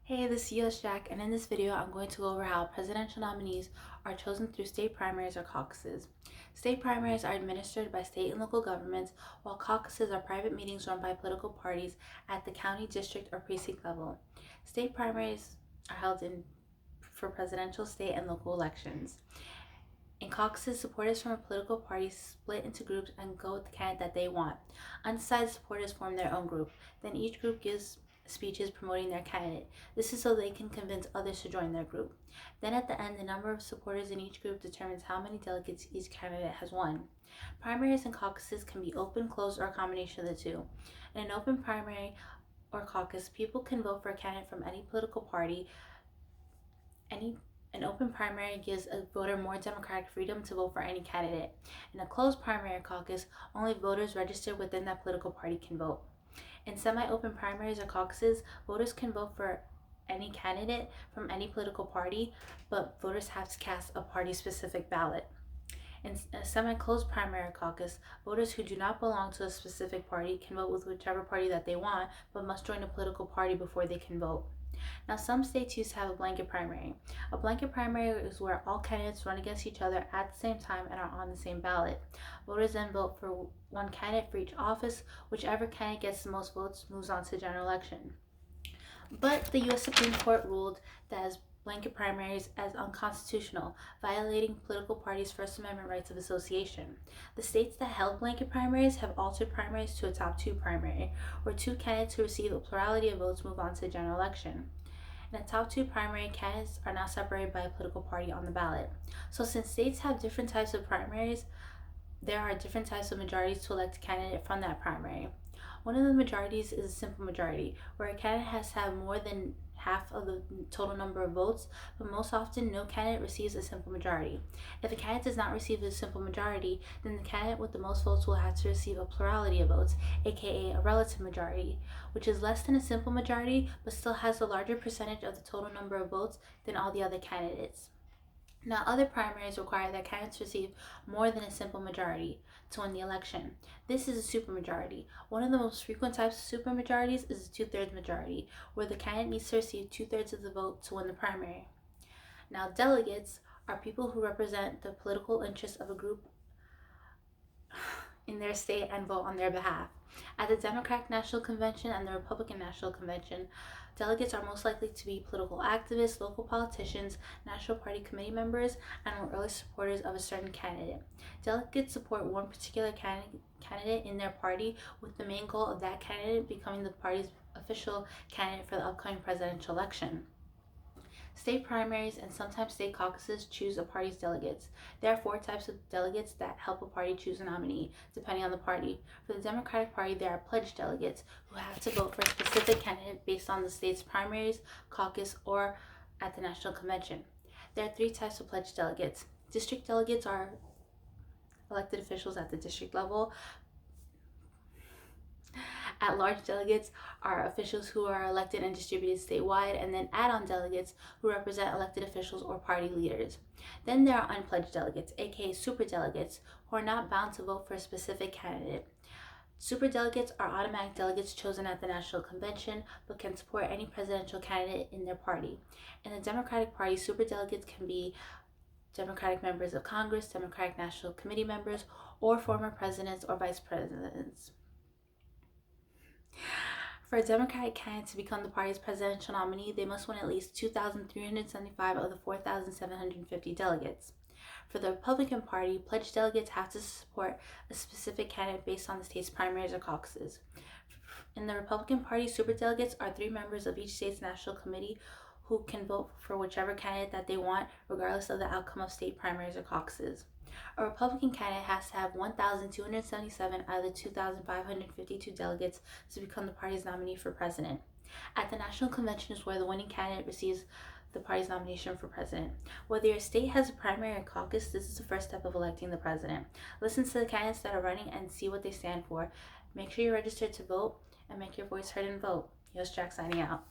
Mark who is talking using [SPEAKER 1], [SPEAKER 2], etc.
[SPEAKER 1] Hey, this is U.S.JAC, and in this video, I'm going to go over how presidential nominees are chosen through state primaries or caucuses. State primaries are administered by state and local governments, while caucuses are private meetings run by political parties at the county, district, or precinct level. State primaries are held for presidential, state, and local elections. In caucuses, supporters from a political party split into groups and go with the candidate that they want. Undecided supporters form their own group. Then each group gives speeches promoting their candidate. This is so they can convince others to join their group. Then at the end, the number of supporters in each group determines how many delegates each candidate has won. Primaries and caucuses can be open, closed, or a combination of the two. In an open primary or caucus, people can vote for a candidate from any political party. An open primary gives a voter more democratic freedom to vote for any candidate. In a closed primary or caucus, only voters registered within that political party can vote. In semi-open primaries or caucuses, voters can vote for any candidate from any political party, but voters have to cast a party-specific ballot. In a semi-closed primary or caucus, voters who do not belong to a specific party can vote with whichever party that they want, but must join a political party before they can vote. Now, some states used to have a blanket primary. A blanket primary is where all candidates run against each other at the same time and are on the same ballot. Voters then vote for one candidate for each office. Whichever candidate gets the most votes moves on to the general election. But the U.S. Supreme Court ruled that as blanket primaries as unconstitutional, violating political parties' First Amendment rights of association. The states that held blanket primaries have altered primaries to a top two primary, where two candidates who receive a plurality of votes move on to the general election. In a top two primary, candidates are now separated by a political party on the ballot. So since states have different types of primaries, there are different types of majorities to elect a candidate from that primary. One of the majorities is a simple majority, where a candidate has to have more than half of the total number of votes, but most often no candidate receives a simple majority. If a candidate does not receive a simple majority, then the candidate with the most votes will have to receive a plurality of votes, aka a relative majority, which is less than a simple majority, but still has a larger percentage of the total number of votes than all the other candidates. Now, other primaries require that candidates receive more than a simple majority to win the election. This is a supermajority. One of the most frequent types of supermajorities is a two-thirds majority, where the candidate needs to receive two-thirds of the vote to win the primary. Now, delegates are people who represent the political interests of a group in their state and vote on their behalf. At the Democratic National Convention and the Republican National Convention, delegates are most likely to be political activists, local politicians, National Party committee members, and were early supporters of a certain candidate. Delegates support one particular candidate in their party, with the main goal of that candidate becoming the party's official candidate for the upcoming presidential election. State primaries and sometimes state caucuses choose a party's delegates. There are four types of delegates that help a party choose a nominee, depending on the party. For the Democratic Party, there are pledge delegates who have to vote for a specific candidate based on the state's primaries, caucus, or at the National Convention. There are three types of pledge delegates. District delegates are elected officials at the district level. At-large delegates are officials who are elected and distributed statewide, and then add-on delegates who represent elected officials or party leaders. Then there are unpledged delegates, aka superdelegates, who are not bound to vote for a specific candidate. Superdelegates are automatic delegates chosen at the National Convention, but can support any presidential candidate in their party. In the Democratic Party, superdelegates can be Democratic members of Congress, Democratic National Committee members, or former presidents or vice presidents. For a Democratic candidate to become the party's presidential nominee, they must win at least 2,375 of the 4,750 delegates. For the Republican Party, pledged delegates have to support a specific candidate based on the state's primaries or caucuses. In the Republican Party, superdelegates are three members of each state's national committee who can vote for whichever candidate that they want, regardless of the outcome of state primaries or caucuses. A Republican candidate has to have 1,277 out of the 2,552 delegates to become the party's nominee for president. At the National Convention is where the winning candidate receives the party's nomination for president. Whether your state has a primary or caucus, this is the first step of electing the president. Listen to the candidates that are running and see what they stand for. Make sure you're registered to vote and make your voice heard and vote. U.S.JAC signing out.